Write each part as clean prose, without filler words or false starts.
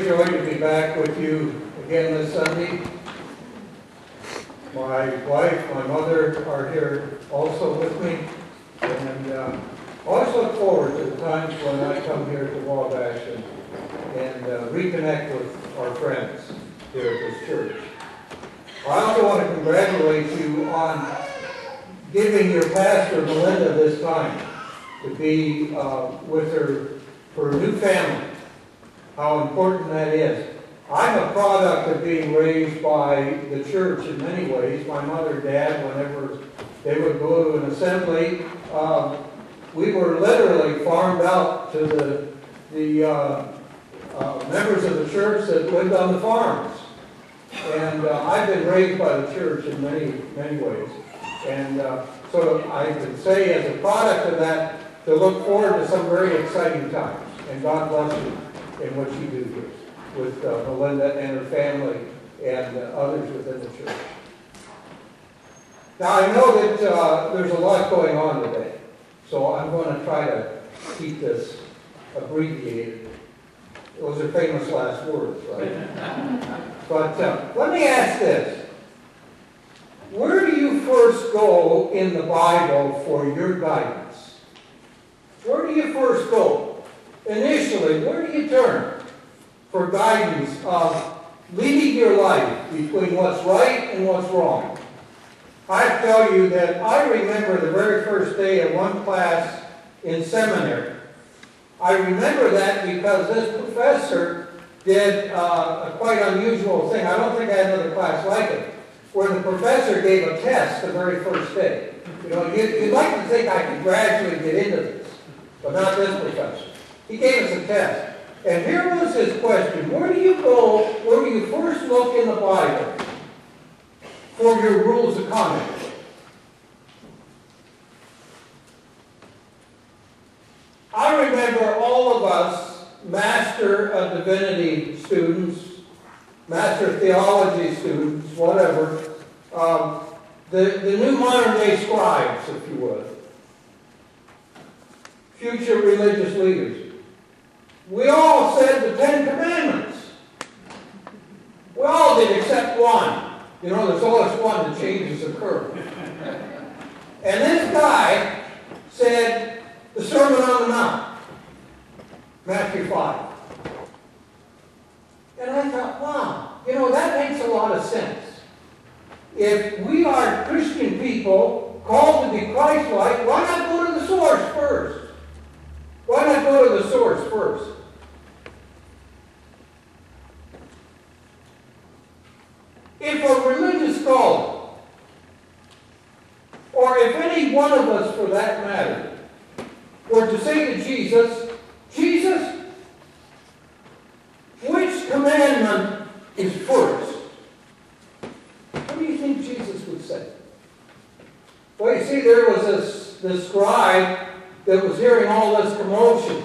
joy to be back with you again this Sunday. My wife, my mother are here also with me, and I always look forward to the times when I come here to Wabash and reconnect with our friends here at this church. I also want to congratulate you on giving your pastor, Melinda, this time to be with her for a new family. How important that is. I'm a product of being raised by the church in many ways. My mother and dad, whenever they would go to an assembly, we were literally farmed out to the members of the church that lived on the farms. And I've been raised by the church in many ways. And so I can say as a product of that to look forward to some very exciting times. And God bless you in what you do here with Melinda and her family and others within the church. Now I know that there's a lot going on today, so I'm going to try to keep this abbreviated. Those are famous last words, right? But let me ask this. Where do you first go in the Bible for your guidance? Where do you first go? Initially, where do you turn for guidance of leading your life between what's right and what's wrong? I tell you that I remember the very first day of one class in seminary. I remember that because this professor did a quite unusual thing. I don't think I had another class like it, where the professor gave a test the very first day. You know, you'd like to think I could gradually get into this, but not this professor. He gave us a test. And here was his question. Where do you go, where do you first look in the Bible for your rules of conduct? I remember all of us Master of Divinity students, Master of Theology students, whatever, the new modern day scribes, if you would, future religious leaders. We all said the Ten Commandments. We all did except one. You know, there's always one that changes occur. And this guy said the Sermon on the Mount, Matthew 5. And I thought, wow, you know, that makes a lot of sense. If we are Christian people called to be Christ-like, why not go to the source first? Why not go to the source first? If a religious scholar, or if any one of us for that matter, were to say to Jesus, Jesus, which commandment is first? What do you think Jesus would say? Well, you see, there was this scribe that was hearing all this commotion.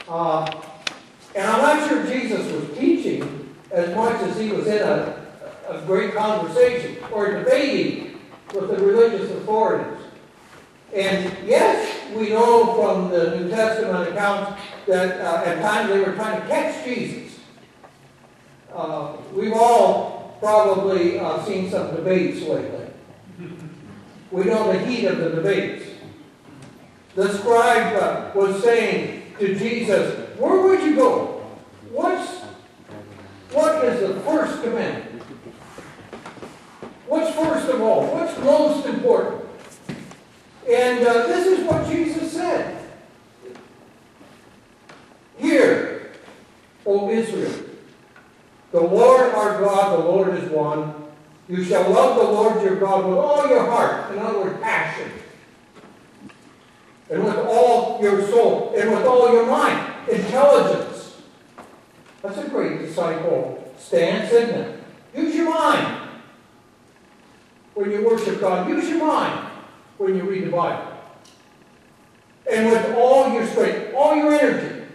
And I'm not sure Jesus was teaching as much as he was in a great conversation or debating with the religious authorities. And yes, we know from the New Testament accounts that at times they were trying to catch Jesus. We've all probably seen some debates lately. We know the heat of the debates. The scribe was saying to Jesus, where would you go? What is the first commandment? What's first of all? What's most important? And this is what Jesus said. Hear, O Israel, the Lord our God, the Lord is one. You shall love the Lord your God with all your heart, in other words, passion, and with all your soul, and with all your mind, intelligence. That's a great disciple stance, isn't it? Use your mind when you worship God. Use your mind when you read the Bible. And with all your strength, all your energy.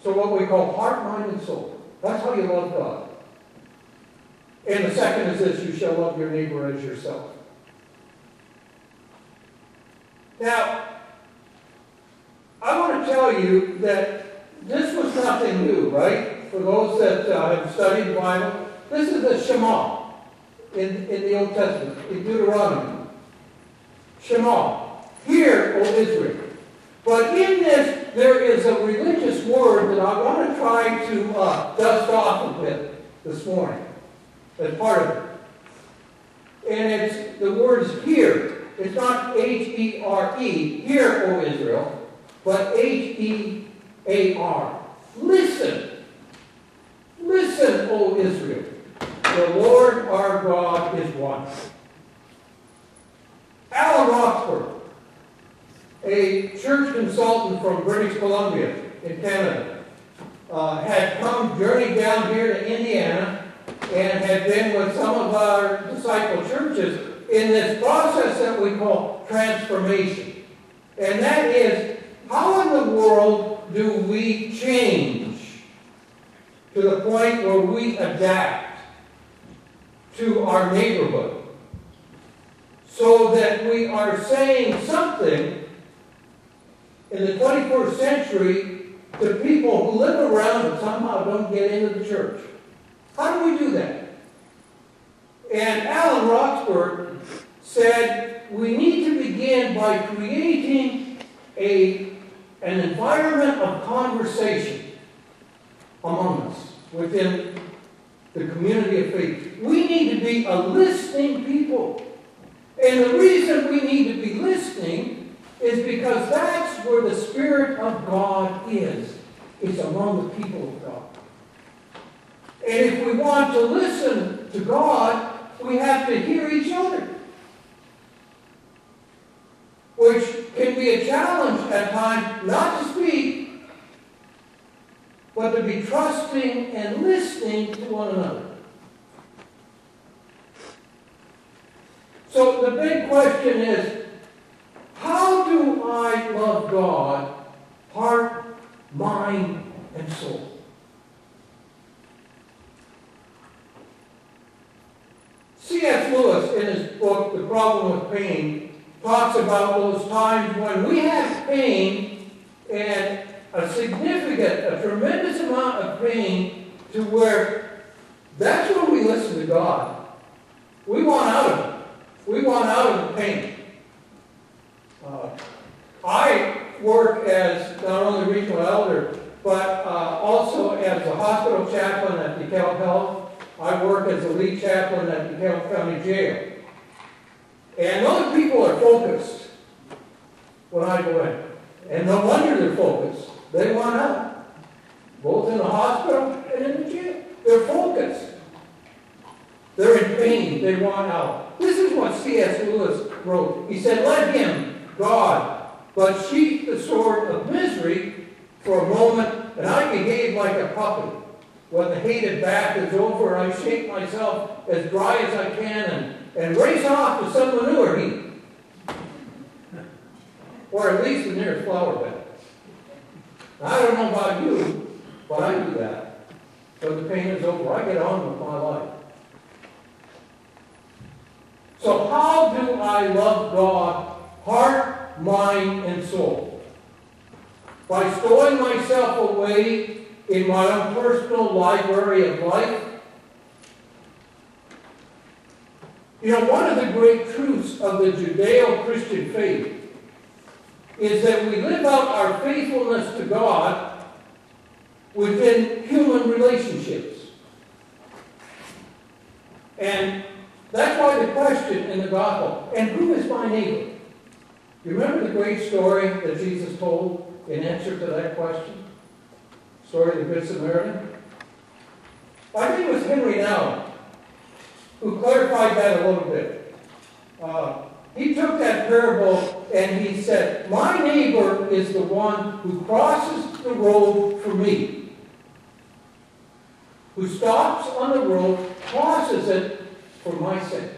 So what we call heart, mind, and soul. That's how you love God. And the second is this, you shall love your neighbor as yourself. Now, I want to tell you that this nothing new, right? For those that have studied the Bible, this is the Shema in the Old Testament, in Deuteronomy. Shema. Hear, O Israel. But in this, there is a religious word that I want to try to dust off a bit this morning as part of it. And the word is hear. It's not H-E-R-E, hear, O Israel, but H-E-A-R. Listen. Listen, O Israel. The Lord our God is one. Alan Roxburgh, a church consultant from British Columbia in Canada, had come journeying down here to Indiana and had been with some of our disciple churches in this process that we call transformation. And that is, how in the world do we change to the point where we adapt to our neighborhood so that we are saying something in the 21st century to people who live around but somehow don't get into the church? How do we do that? And Alan Roxburgh said we need to begin by creating an environment of conversation among us within the community of faith. We need to be a listening people. And the reason we need to be listening is because that's where the Spirit of God is. It's among the people of God. And if we want to listen to God, we have to hear each other. Which can be a challenge at times, not to speak, but to be trusting and listening to one another. So the big question is, how do I love God, heart, mind, and soul? C.S. Lewis, in his book, The Problem with Pain, talks about those times when we have pain, and a tremendous amount of pain, to where that's when we listen to God. We want out of it. We want out of the pain. I work as not only regional elder, but also as a hospital chaplain at DeKalb Health. I work as a lead chaplain at DeKalb County Jail. And those people are focused when I go in. And no wonder they're focused. They want out. Both in the hospital and in the jail. They're focused. They're in pain. They want out. This is what C.S. Lewis wrote. He said, let him, God, but sheath the sword of misery for a moment, and I behave like a puppy. When the hated bath is over, I shake myself as dry as I can and race off to some manure heap. Or at least the nearest flower bed. I don't know about you, but I do that. When the pain is over, I get on with my life. So how do I love God, heart, mind, and soul? By stowing myself away in my own personal library of life. You know, one of the great truths of the Judeo-Christian faith is that we live out our faithfulness to God within human relationships. And that's why the question in the gospel, and who is my neighbor? You remember the great story that Jesus told in answer to that question? Story of the Good Samaritan? I think it was Henry Nouwen who clarified that a little bit. He took that parable and he said, my neighbor is the one who crosses the road for me. Who stops on the road, crosses it for my sake.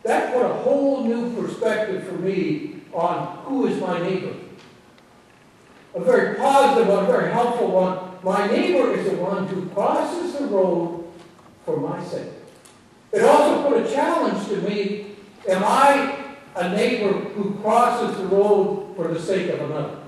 That put a whole new perspective for me on who is my neighbor. A very positive one, a very helpful one. My neighbor is the one who crosses the road for my sake. It also put a challenge to me. Am I a neighbor who crosses the road for the sake of another?